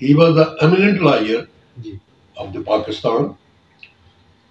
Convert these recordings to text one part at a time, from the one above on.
He was the eminent lawyer of the Pakistan।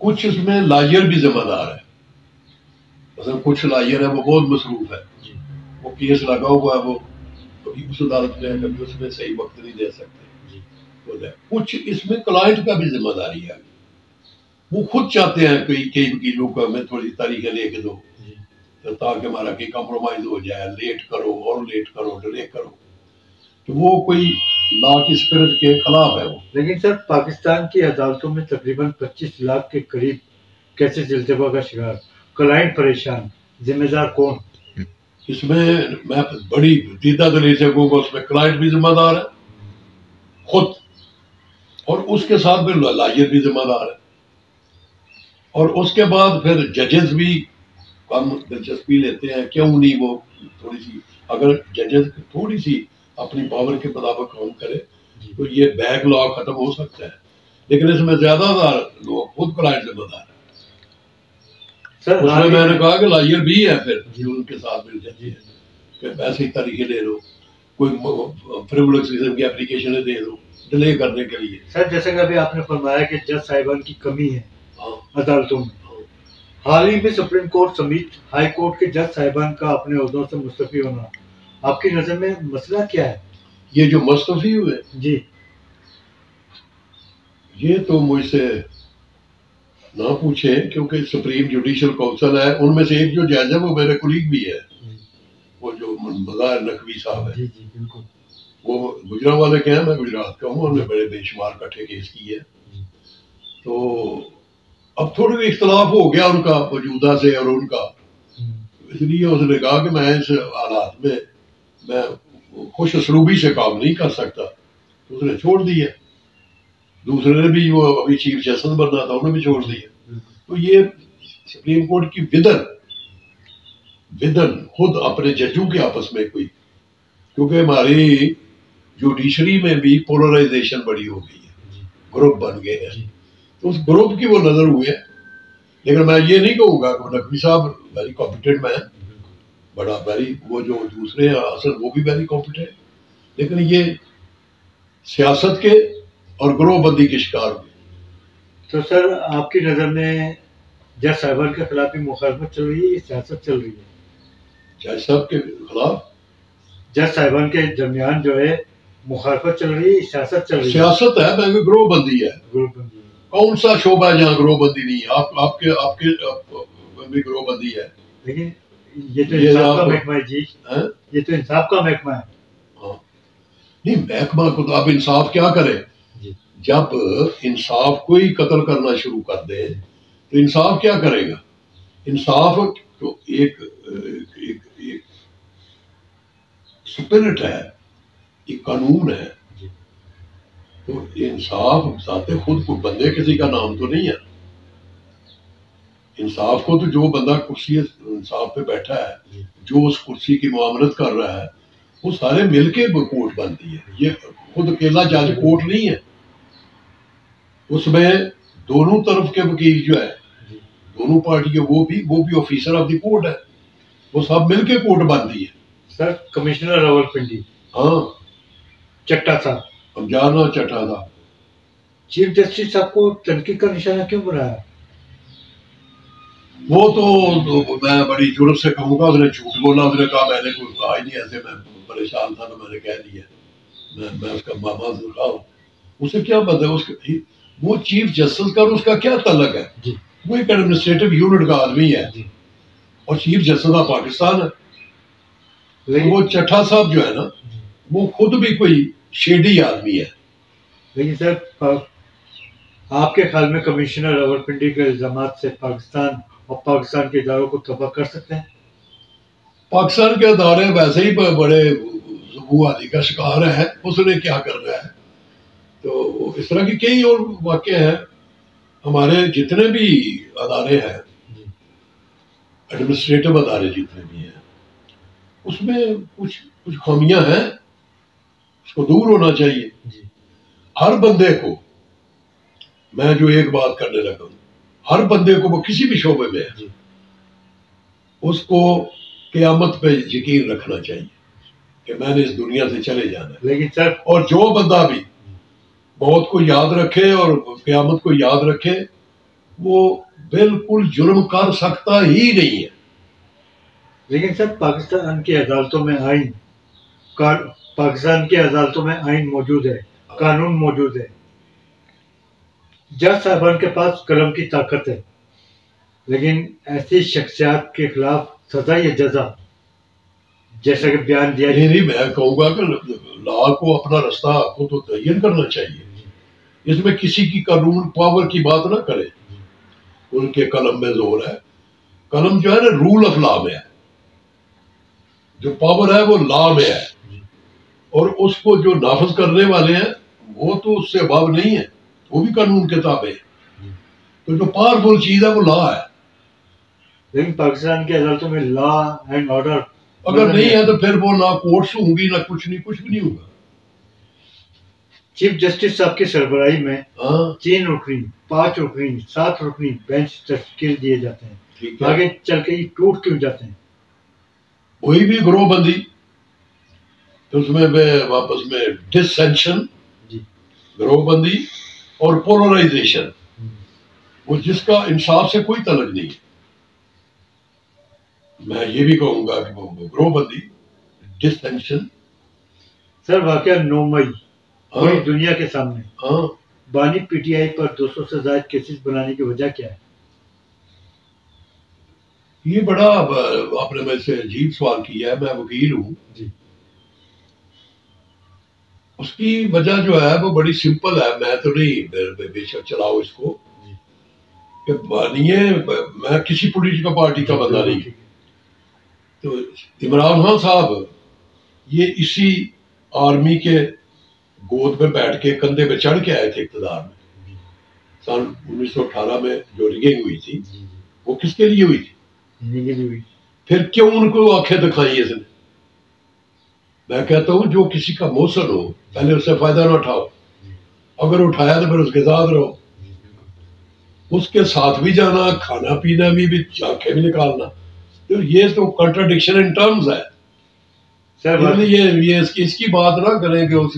کچھ اس میں lawyer بھی ذمہ دار ہے. مثلا کچھ لائر ہے وہ بہت مصروف ہے, وہ کیس لگا ہوا ہے, وہ کبھی اس عدالت میں ہے, کبھی اس میں صحیح وقت نہیں دے سکتے. کچھ اس میں کلائنٹ کا بھی ذمہ داری ہے, وہ خود چاہتے ہیں کئی وکیلوں کو ہمیں تھوڑی تاریخیں لے کے دو تاکہ ہمارا کہیں کمپرومائز ہو جائے, لیٹ کرو اور لیٹ کرو, ڈیلے کرو, تو وہ کوئی لا کی اسپرٹ کے خلاف ہے وہ. لیکن سر پاکستان کی عدالتوں میں تقریباً 25 لاکھ کے قریب کیسز التوا کا شکار, کلائنٹ پریشان, ذمہ دار کون؟ اس میں بڑی دیدہ دلیل سے کہوں گا, اس میں کلائنٹ بھی ذمہ دار ہے خود, اور اس کے ساتھ پھر لائر بھی ذمہ دار ہے, اور اس کے بعد پھر ججز بھی کم دلچسپی لیتے ہیں. کیوں نہیں, وہ تھوڑی سی اگر ججز تھوڑی سی اپنی پاور کے مطابق کام کرے تو یہ بیک لا ختم ہو سکتا ہے. لیکن اس میں زیادہ تر لوگ خود کلائنٹ ذمہ دار ہیں. اس میں نے کہا کہ لائر بھی ہے پھر ان کے ساتھ مل جاتی ہے کہ ایسے ہی طریقے لے لو, کوئی فریولس قسم کی اپلیکیشنیں دے دو ڈیلے کرنے کے لیے. سر جیسے کہ ابھی آپ نے فرمایا کہ جج صاحبان کی کمی ہے عدالتوں میں, حال ہی میں سپریم کورٹ سمیت ہائی کورٹ کے جج صاحبان کا اپنے عہدوں سے مستعفی ہونا, آپ کی نظر میں مسئلہ کیا ہے؟ یہ جو مستعفی ہوئے جی, یہ تو مجھ سے نہ پوچھیں, کیونکہ سپریم جوڈیشل کونسل ہے, ان میں سے ایک جو جج ہے وہ میرے کولیگ بھی ہے, وہ جو مظاہر نقوی صاحب ہے. جی جی بالکل, وہ گجرانوالے کے ہیں, میں گجرات کا ہوں, انہوں نے بڑے بے شمار کٹھے کیس کی ہے. تو اب تھوڑی اختلاف ہو گیا ان کا موجودہ سے اور ان کا, اس لیے اس نے کہا کہ میں اس حالات میں خوش اسلوبی سے کام نہیں کر سکتا, اس نے چھوڑ دیا. دوسرے نے بھی, وہ ابھی چیف جسٹس بننا تھا, انہوں نے بھی چھوڑ دیا. تو یہ سپریم کورٹ کی ودن خود اپنے ججوں کے آپس میں کوئی, کیونکہ ہماری جوڈیشری میں بھی پولرائزیشن بڑی ہو گئی ہے, گروپ بن گئے ہیں, تو اس گروپ کی وہ نظر ہوئی ہے. لیکن میں یہ نہیں کہوں گا کہ نقوی صاحب ویری کمپیٹنٹ مین, بڑا ویری, وہ جو دوسرے ہیں اصل وہ بھی ویری کمپیٹنٹ, لیکن یہ سیاست کے اور گروہ بندی کے شکار ہوئے. تو سر آپ کی نظر میں جج صاحبان کے خلاف بھی مخالفت چل رہی ہے یا سیاست چل رہی ہے؟ جج صاحب کے خلاف, جج صاحبان کے درمیان جو ہے مخالفت چل رہی ہے, سیاست چل رہی ہے؟ سیاست ہے, میں گروہ بندی ہے. گروپ بندی ہے. کون سا شعبہ ہے جہاں گروہ بندی نہیں ہے؟ آپ کے بھی گروہ بندی ہے. لیکن یہ تو انصاف کا محکمہ ہے جی, یہ تو انصاف کا محکمہ ہے. نہیں, محکمہ کو تو آپ انصاف کیا کریں, جب انصاف کو ہی قتل کرنا شروع کر دے تو انصاف کیا کرے گا؟ انصاف تو ایک سپرٹ ہے, ایک قانون ہے. تو انصاف ذات خود کو بندے کسی کا نام تو نہیں ہے. انصاف کو تو جو بندہ کرسی انصاف پہ بیٹھا ہے, جو اس کرسی کی معاملت کر رہا ہے, وہ سارے مل کے کورٹ بنتی ہے. یہ خود اکیلا جج کورٹ نہیں ہے, اس میں دونوں طرف کے وکیل جو ہے, دونوں پارٹی کے, وہ بھی آفیسر آف دی کورٹ ہے, وہ سب مل کے کورٹ بنتی ہے. سر کمشنر راولپنڈی, ہاں, چٹا صاحب, ہم جانا چٹا تھا, چیف جسٹس صاحب کو تنقید کا نشانہ کیوں بنایا؟ وہ تو میں بڑی جرت سے کہوں گا, اس نے جھوٹ بولا, اس نے کہا میں نے کوئی کہا ہی نہیں, ایسے میں پریشان تھا تو میں نے کہہ دیا, میں اس کا ماما رہا ہوں. اسے کیا پتا ہے, اس کا وہ چیف جسٹس کا اس کا کیا تعلق ہے؟ وہ ایک ایڈمنسٹریٹو یونٹ کا آدمی ہے, اور چیف جسٹس آف پاکستان ہے. وہ چٹھا صاحب جو ہے نا, وہ خود بھی کوئی شیڈی آدمی ہے. لیکن سر آپ کے خیال میں کمشنر راولپنڈی کے الزامات سے پاکستان اور پاکستان کے اداروں کو تباہ کر سکتے ہیں؟ پاکستان کے ادارے ویسے ہی بڑے ذبوحالی کا شکار ہے, اس نے کیا کر رہا ہے. تو اس طرح کی کئی اور واقع ہیں. ہمارے جتنے بھی ادارے ہیں, ایڈمنسٹریٹو ادارے جتنے بھی ہیں, اس میں کچھ خامیاں ہیں, اس کو دور ہونا چاہیے. ہر بندے کو, میں جو ایک بات کرنے لگا ہوں, ہر بندے کو, وہ کسی بھی شعبے میں ہے, اس کو قیامت پہ یقین رکھنا چاہیے کہ میں نے اس دنیا سے چلے جانا ہے. لیکن سر, اور جو بندہ بھی موت کو یاد رکھے اور قیامت کو یاد رکھے, وہ بالکل جرم کر سکتا ہی نہیں ہے. لیکن سر پاکستان کی عدالتوں میں آئین موجود ہے، قانون موجود ہے. جج صاحبان کے پاس قلم کی طاقت ہے، لیکن ایسی شخصیات کے خلاف سزا یا جزا جیسا کہ بیان دیا نہیں میں کہوں گا کہ لا کو اپنا رستہ کو تو تعین کرنا چاہیے. اس میں کسی کی قانون پاور کی بات نہ کرے. ان کے قلم میں زور ہے. قلم جو ہے نا رول آف لا میں ہے، جو پاور ہے وہ لا میں ہے، اور اس کو جو نافذ کرنے والے ہیں وہ تو اس سے ابو نہیں ہے، وہ بھی قانون کے تابع ہے. تو جو پاورفل چیز ہے وہ لا ہے. لیکن پاکستان کی عدالتوں میں لا اینڈ آرڈر اگر نہیں ہے تو پھر وہ نہ کورٹس ہوں گی نہ کچھ بھی نہیں ہوگا. چیف جسٹس صاحب کی سربراہی میں 3 رکنی 5 رکنی 7 رکنی بینچ تشکیل دیے جاتے ہیں. آگے چل کے یہ ٹوٹ کیوں جاتے ہیں؟ وہی بھی گروہ بندی، اس میں واپس میں ڈسسینشن، گروہ بندی اور پولرائزیشن، وہ جس کا انصاف سے کوئی تعلق نہیں ہے. میں یہ بھی کہوں گا کہ وہ گروہ بندی، ڈسسینشن. سر واقعہ 9 مئی پوری دنیا کے سامنے بانی پی ٹی آئی پر 200 سے زائد کیسز بنانے کی وجہ کیا ہے؟ یہ بڑا آپ نے میں سے عجیب سوال کیا ہے. میں وکیل ہوں جی. اس کی وجہ جو ہے وہ بڑی سمپل ہے. میں تو نہیں بے شک چلاؤ اس کو کہ بانیے، میں کسی پولیٹیکل پارٹی کا بندہ نہیں. تو عمران خان صاحب یہ اسی آرمی کے گود میں بیٹھ کے کندھے پہ چڑھ کے آئے تھے اقتدار میں. سن 1918 میں جو ریگنگ ہوئی تھی وہ کس کے لیے ہوئی تھی؟ پھر کیوں ان کو آنکھیں دکھائی اس نے؟ میں کہتا ہوں جو کسی کا موصل ہو پہلے اس سے فائدہ نہ اٹھاؤ. اگر اٹھایا تو پھر اس کے ساتھ رہو، اس کے ساتھ بھی جانا، کھانا پینا بھی آنکھیں بھی نکالنا. تو یہ تو کنٹراڈکشن ان ٹرمز ہے. یہ اس کی بات نہ کریں کہ اس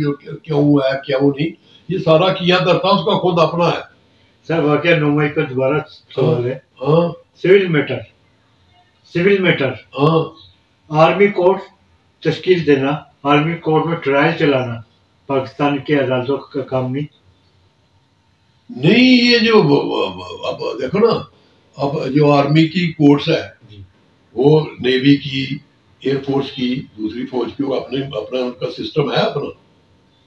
کیوں ہے کیوں نہیں. یہ سارا کیا درتا اس کا خود اپنا ہے. سر واقعہ 9 مئی کا دوبارہ سوال ہے. سول میٹر آرمی کورٹ تشکیل دینا، آرمی کورٹ میں ٹرائل چلانا پاکستان کی عدالتوں کا کام نہیں. یہ جو اب دیکھو نا، اب جو آرمی کی کورٹس ہے وہ نیوی کی، ایئر فورس کی، دوسری فوج کی، وہ اپنا ان کا سسٹم ہے اپنا.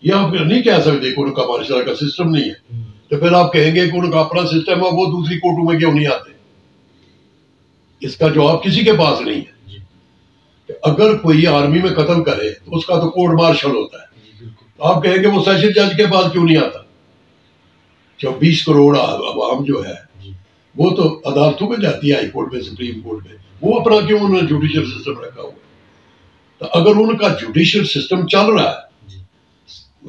یہ آپ نہیں کہہ سکتے کہ ان کا مارشل کا سسٹم نہیں ہے. تو پھر آپ کہیں گے کہ ان کا اپنا سسٹم ہے، وہ دوسری کورٹوں میں کیوں نہیں آتے؟ اس کا جواب کسی کے پاس نہیں ہے. اگر کوئی آرمی میں قتل کرے تو اس کا تو کورٹ مارشل ہوتا ہے. آپ کہیں گے وہ سیشن جج کے پاس کیوں نہیں آتا؟ 24 کروڑ عوام جو ہے وہ تو عدالتوں میں جاتی ہے، ہائی کورٹ میں، سپریم کورٹ میں. وہ اپنا کیوں انہوں نے جوڈیشل سسٹم رکھا ہوا ہے؟ تو اگر ان کا جوڈیشل سسٹم چل رہا ہے،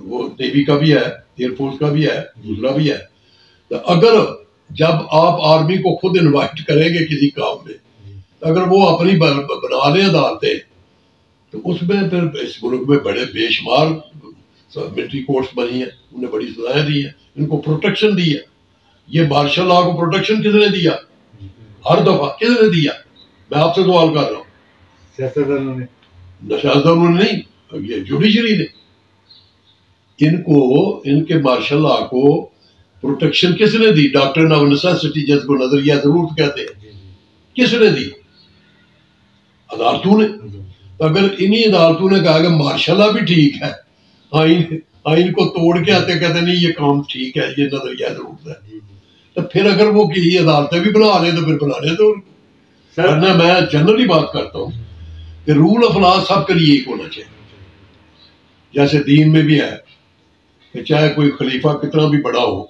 وہ نیوی کا بھی ہے، ایئر فورس کا بھی ہے، دوسرا بھی ہے، تو اگر جب آپ آرمی کو خود انوائٹ کریں گے کسی کام میں، اگر وہ اپنی بنا لیں عدالتیں، تو اس میں پھر اس ملک میں بڑے بے شمار ملٹری کورٹس بنی ہیں، انہوں نے بڑی سزائیں دی ہیں، ان کو پروٹیکشن دی ہے. یہ مارشل لا کو پروٹیکشن کس نے دیا؟ ہر دفعہ کس نے دیا؟ میں آپ سے سوال کر رہا ہوں. سیاستدانوں نے نہیں، یہ جوڈیشری نے. ان کے مارشل لا کو پروٹیکشن کس نے دی؟ ڈاکٹر آف نیسیسٹی، جس کو نظریہ ضرورت کہتے ہیں، کس نے دی؟ عدالتوں نے. اگر انہی عدالتوں نے کہا کہ مارشل لا بھی ٹھیک ہے، آئین کو توڑ کے آتے کہتے نہیں یہ کام ٹھیک ہے، یہ نظریہ ضرورت ہے، تو پھر اگر وہ یہ عدالتیں بھی بنا لیں تو پھر بنا لیں. تو میں جنرلی بات کرتا ہوں کہ رول آف لا سب کے لیے ایک ہونا چاہیے. جیسے دین میں بھی ہے کہ چاہے کوئی خلیفہ کتنا بھی بڑا ہو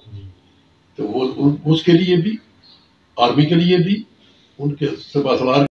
تو وہ اس کے لیے بھی، آرمی کے لیے بھی، ان کے سب اسرار